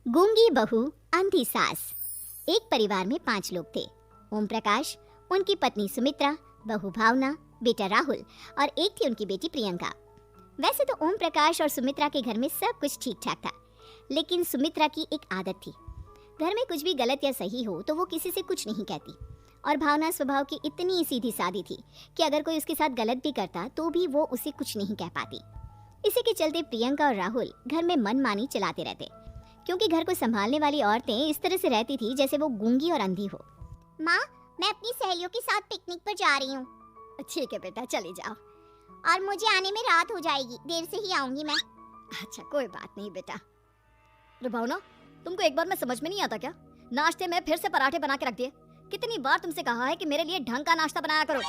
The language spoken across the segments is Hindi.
गूंगी बहू अंधी सास। एक परिवार में 5 लोग थे। ओम प्रकाश, उनकी पत्नी सुमित्रा, बहू भावना, बेटा राहुल और एक थी उनकी बेटी प्रियंका। वैसे तो ओम प्रकाश और सुमित्रा के घर में सब कुछ ठीक ठाक था, लेकिन सुमित्रा की एक आदत थी। घर में कुछ भी गलत या सही हो तो वो किसी से कुछ नहीं कहती। और भावना स्वभाव की इतनी सीधी सादी थी कि अगर कोई उसके साथ गलत भी करता तो भी वो उसे कुछ नहीं कह पाती। इसी के चलते प्रियंका और राहुल घर में मनमानी चलाते रहते, क्योंकि घर को संभालने वाली औरतें इस तरह से रहती थी जैसे वो गूंगी और अंधी हो। माँ, मैं अपनी सहेलियों के साथ पिकनिक पर जा रही हूँ। ठीक है बेटा, चली जाओ। और मुझे आने में रात हो जाएगी, देर से ही आऊंगी मैं। अच्छा, कोई बात नहीं बेटा। अरे भावना, तुमको एक बार में समझ में नहीं आता क्या? नाश्ते में फिर से पराठे बना के रख दिए। कितनी बार तुमसे कहा है कि मेरे लिए ढंग का नाश्ता बनाया करो।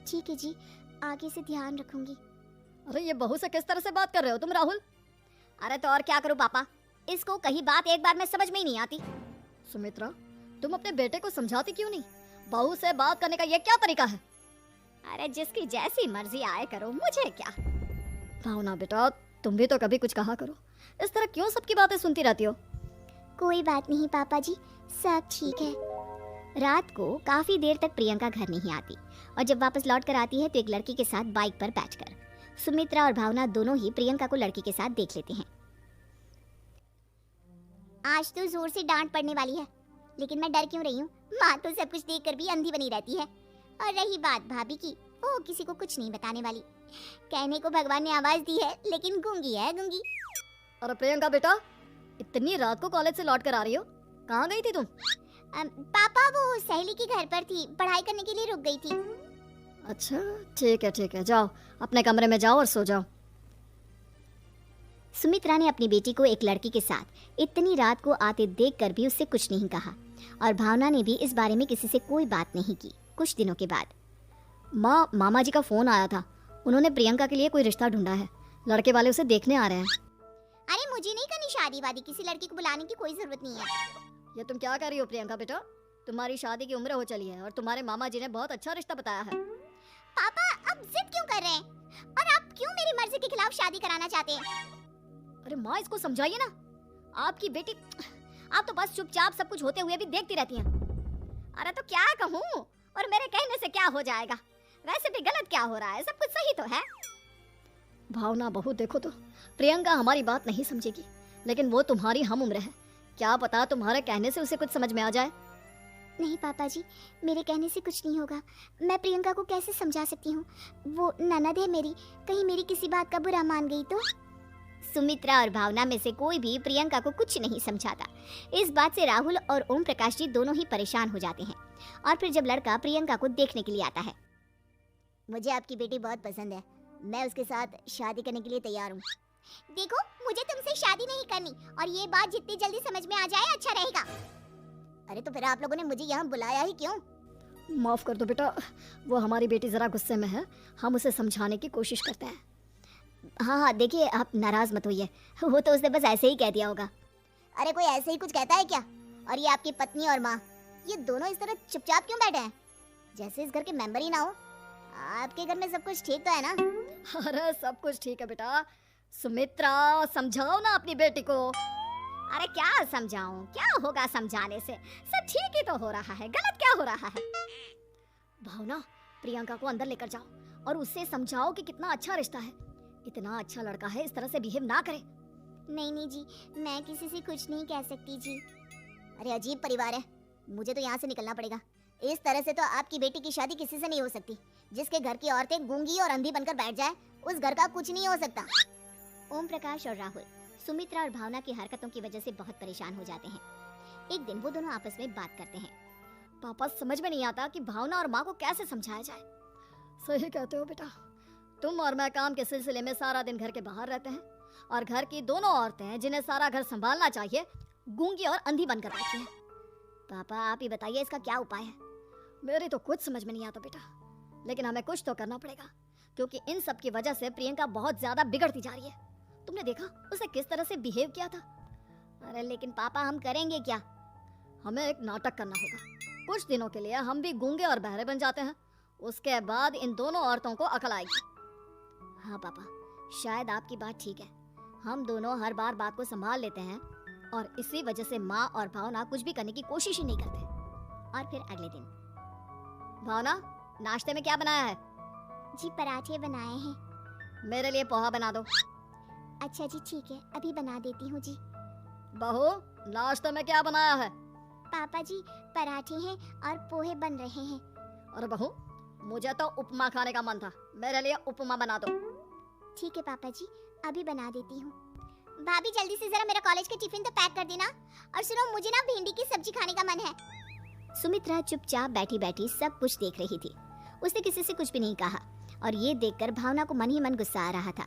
ठीक है जी, आगे से ध्यान रखूंगी। अरे ये बहू से किस तरह से बात कर रहे हो तुम राहुल? अरे तो और क्या करूं पापा, इसको कहीं बात एक बार में समझ में ही नहीं आती। सुमित्रा, तुम अपने बेटे को समझाती क्यों नहीं? बहू से बात करने का ये क्या तरीका है? अरे जिसकी जैसी मर्जी आए करो, मुझे क्या। भावना बेटा, तुम भी तो कभी कुछ कहा करो। इस तरह क्यों सबकी बातें सुनती रहती हो? कोई बात नहीं पापा जी, सब ठीक है। रात को काफी देर तक प्रियंका घर नहीं आती और जब वापस लौट कर आती है तो एक लड़की के साथ बाइक पर बैठकर सुमित्रा और भावना दोनों ही प्रियंका को लड़की के साथ देख लेते हैं। आज तो जोर से डांट पड़ने वाली है, लेकिन मैं डर क्यों रही हूँ? माँ तो सब कुछ देखकर भी अंधी बनी रहती है। और रही बात भाभी की, वो किसी को कुछ नहीं बताने वाली। कहने को भगवान ने आवाज दी है, लेकिन गूंगी है गूंगी। अरे प्रियंका बेटा, इतनी रात को कॉलेज से लौट कर आ रही हो, कहाँ गई थी तुम? पापा, वो सहेली के घर पर थी, पढ़ाई करने के लिए रुक गई थी। अच्छा ठीक है, जाओ अपने कमरे में जाओ और सो जाओ। सुमित्रा ने अपनी बेटी को एक लड़की के साथ इतनी रात को आते देखकर भी उससे कुछ नहीं कहा और भावना ने भी इस बारे में किसी से कोई बात नहीं की। कुछ दिनों के बाद मामा जी का फोन आया था। उन्होंने प्रियंका के लिए कोई रिश्ता ढूंढा है। लड़के वाले उसे देखने आ रहे हैं। अरे मुझे नहीं करनी शादी वादी, किसी लड़की को बुलाने की कोई जरूरत नहीं है। ये तुम क्या कर रही हो प्रियंका बेटा? तुम्हारी शादी की उम्र हो चली है और तुम्हारे मामा जी ने बहुत अच्छा रिश्ता बताया है। पापा, अब जिद क्यों कर रहे हैं? और आप क्यों मेरी मर्जी के खिलाफ शादी कराना चाहते हैं? अरे माँ, इसको समझाइए ना। आपकी बेटी, आप तो बस चुपचाप सब कुछ होते हुए भी देखती रहती हैं। अरे तो क्या कहूँ, और मेरे कहने से क्या हो जाएगा? वैसे भी गलत क्या हो रहा है, सब कुछ सही तो है। भावना बहू, देखो तो प्रियंका हमारी बात नहीं समझेगी, लेकिन वो तुम्हारी हम उम्र है। क्या पता तुम्हारे कहने से उसे कुछ समझ में आ जाए। नहीं पापा जी, मेरे कहने से कुछ नहीं होगा। मैं प्रियंका को कैसे समझा सकती हूँ? वो ननद है मेरी, कहीं मेरी किसी बात का बुरा मान गई तो? सुमित्रा और भावना में से कोई भी प्रियंका को कुछ नहीं समझाता। इस बात से राहुल और ओम प्रकाश जी दोनों ही परेशान हो जाते हैं। और फिर जब लड़का प्रियंका को देखने के लिए आता है, मुझे आपकी बेटी बहुत पसंद है, मैं उसके साथ शादी करने के लिए तैयार हूँ। देखो, मुझे तुमसे शादी नहीं करनी, और ये बात जितनी जल्दी समझ में आ जाए अच्छा रहेगा। अरे तो फिर आप लोगों ने मुझे यहाँ बुलाया ही क्यों? माफ कर दो बेटा, वो हमारी बेटी जरा गुस्से में है, हम उसे समझाने की कोशिश करते हैं। हाँ, देखिए आप नाराज मत होइए, वो तो उसने बस ऐसे ही कह दिया होगा। अरे कोई ऐसे ही कुछ कहता है क्या? और ये आपकी पत्नी और माँ, ये दोनों इस तरह चुपचाप क्यों बैठे हैं, जैसे इस घर के मेंबर ही ना हो? आपके घर में सब कुछ ठीक तो है ना? अरे सब कुछ ठीक है बेटा। सुमित्रा, समझाओ ना अपनी बेटी को। अरे क्या समझाऊं, क्या होगा समझाने से? सब ठीक ही तो हो रहा है, गलत क्या हो रहा है? भावना, प्रियंका को अंदर लेकर जाओ और उससे समझाओ कि कितना अच्छा रिश्ता है। इतना अच्छा लड़का है, इस तरह से बिहेव ना करे। नहीं जी, मैं किसी से कुछ नहीं कह सकती जी। अरे अजीब परिवार है, मुझे तो यहाँ से निकलना पड़ेगा। इस तरह से तो आपकी बेटी की शादी किसी से नहीं हो सकती। जिसके घर की औरतें गूंगी और अंधी बनकर बैठ जाए, उस घर का कुछ नहीं हो सकता। ओम प्रकाश और राहुल सुमित्रा और भावना की हरकतों की वजह से बहुत परेशान हो जाते हैं। एक दिन वो दोनों आपस में बात करते हैं। पापा, समझ में नहीं आता कि भावना और माँ को कैसे समझाया जाए। सही कहते हो बेटा, तुम और मैं काम के सिलसिले में सारा दिन घर के बाहर रहते हैं और घर की दोनों औरतें जिन्हें सारा घर संभालना चाहिए, गूंगी और अंधी बनकर बैठी हैं। पापा, आप ही बताइए इसका क्या उपाय है? मेरी तो कुछ समझ में नहीं आता बेटा, लेकिन हमें कुछ तो करना पड़ेगा, क्योंकि इन सब की वजह से प्रियंका बहुत ज्यादा बिगड़ती जा रही है। तुमने देखा उसे किस तरह से बिहेव किया था। अरे लेकिन पापा, हम करेंगे क्या? हमें एक नाटक करना होगा। कुछ दिनों के लिए हम भी गूंगे और बहरे बन जाते हैं, उसके बाद इन दोनों औरतों को अकल आएगी। हाँ पापा, शायद आपकी बात ठीक है। हम दोनों हर बार बात को संभाल लेते हैं और इसी वजह से माँ और भावना कुछ भी करने की कोशिश ही नहीं करते। और फिर अगले दिन, भावना, नाश्ते में क्या बनाया है? जी पराठे बनाए हैं। मेरे लिए पोहा बना दो। अच्छा जी ठीक है, अभी बना देती हूँ जी। बहू, नाश्ते में क्या बनाया है? पापा जी पराठे हैं और पोहे बन रहे हैं। अरे बहू, मुझे तो उपमा खाने का मन था, मेरे लिए उपमा बना दो। ठीक है पापा जी, अभी बना देती हूँ। भाभी जल्दी से जरा मेरा कॉलेज का टिफिन तो पैक कर देना। और सुनो, मुझे ना भिंडी की सब्जी खाने का मन है। सुमित्रा चुपचाप बैठी बैठी सब कुछ देख रही थी। उसने किसी से कुछ भी नहीं कहा और ये देखकर भावना को मन ही मन गुस्सा आ रहा था,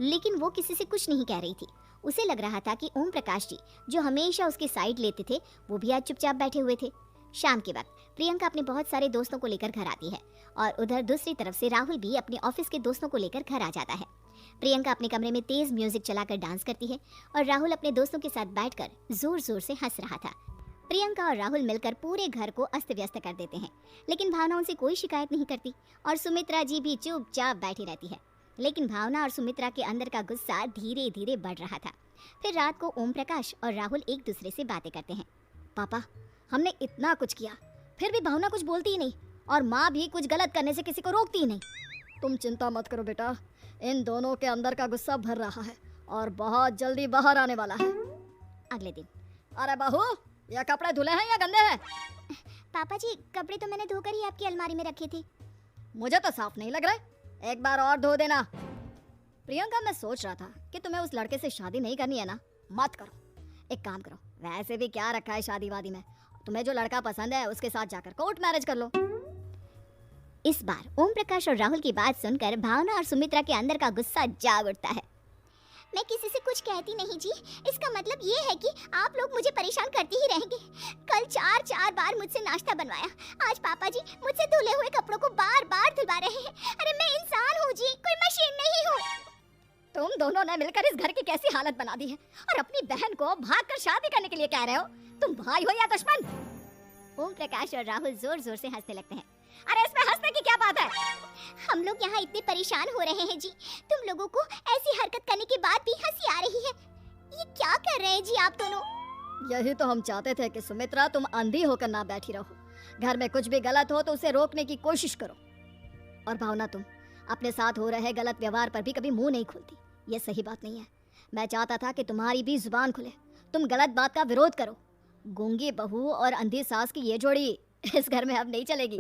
लेकिन वो किसी से कुछ नहीं कह रही थी। उसे लग रहा था कि ओम प्रकाश जी जो हमेशा उसकी साइड लेते थे, वो भी आज चुपचाप बैठे हुए थे। शाम के वक्त प्रियंका अपने बहुत सारे दोस्तों को लेकर घर आती है और उधर दूसरी तरफ से राहुल भी अपने ऑफिस के दोस्तों को लेकर घर आ जाता है। प्रियंका अपने कमरे में तेज म्यूजिक चलाकर डांस करती है और राहुल अपने दोस्तों के साथ बैठकर जोर जोर से हंस रहा था। प्रियंका और राहुल मिलकर पूरे घर को अस्त व्यस्त कर देते हैं, लेकिन भावना उनसे कोई शिकायत नहीं करती और सुमित्रा जी भी चुपचाप बैठी रहती है। लेकिन भावना और सुमित्रा के अंदर का गुस्सा धीरे धीरे बढ़ रहा था। फिर रात को ओम प्रकाश और राहुल एक दूसरे से बातें करते हैं। पापा, हमने इतना कुछ किया, फिर भी भावना कुछ बोलती ही नहीं और माँ भी कुछ गलत करने से किसी को रोकती ही नहीं। तुम चिंता मत करो बेटा, इन दोनों के अंदर का गुस्सा भर रहा है और बहुत जल्दी बाहर आने वाला है। अगले दिन, अरे बहू, ये कपड़े धुले हैं या गंदे हैं? पापा जी कपड़े तो मैंने धोकर ही आपकी अलमारी में रखे थे। मुझे तो साफ नहीं लग रहा है, एक बार और धो देना। प्रियंका, मैं सोच रहा था कि तुम्हें उस लड़के से शादी नहीं करनी है ना, मत करो। एक काम करो, वैसे भी क्या रखा है शादी वादी में, तुम्हें जो लड़का पसंद है उसके साथ जाकर कोर्ट मैरिज कर लो। इस बार ओम प्रकाश और राहुल की बात सुनकर भावना और सुमित्रा के अंदर का गुस्सा जाग उठता है। मैं किसी से कुछ कहती नहीं जी, इसका मतलब ये है कि आप लोग मुझे परेशान करते ही रहेंगे। कल चार बार मुझसे नाश्ता बनवाया, आज पापा जी मुझसे धुले हुए कपड़ों को बार बार धुलवा रहे हैं। अरे मैं इंसान हूँ जी, कोई मशीन नहीं हूँ। तुम दोनों ने मिलकर इस घर की कैसी हालत बना दी है और अपनी बहन को भागकर शादी करने के लिए कह रहे हो। तुम भाई हो या दुश्मन? ओम प्रकाश और राहुल जोर जोर से हंसने लगते हैं। अरे इसमें हंसने की क्या बात है? हम लोग यहाँ इतने परेशान हो रहे हैं जी, तुम लोगों को ऐसी हरकत करने के बाद भी हंसी आ रही है। ये क्या कर रहे हैं जी आप दोनों? यही तो हम चाहते थे कि सुमित्रा तुम अंधी होकर ना बैठी रहो। घर में कुछ भी गलत हो तो उसे रोकने की कोशिश करो। और भावना, तुम अपने साथ हो रहे गलत व्यवहार पर भी कभी मुंह नहीं खोलती, ये सही बात नहीं है। मैं चाहता था कि तुम्हारी भी जुबान खुले, तुम गलत बात का विरोध करो। गूंगी बहू और अंधी सास की ये जोड़ी इस घर में अब नहीं चलेगी।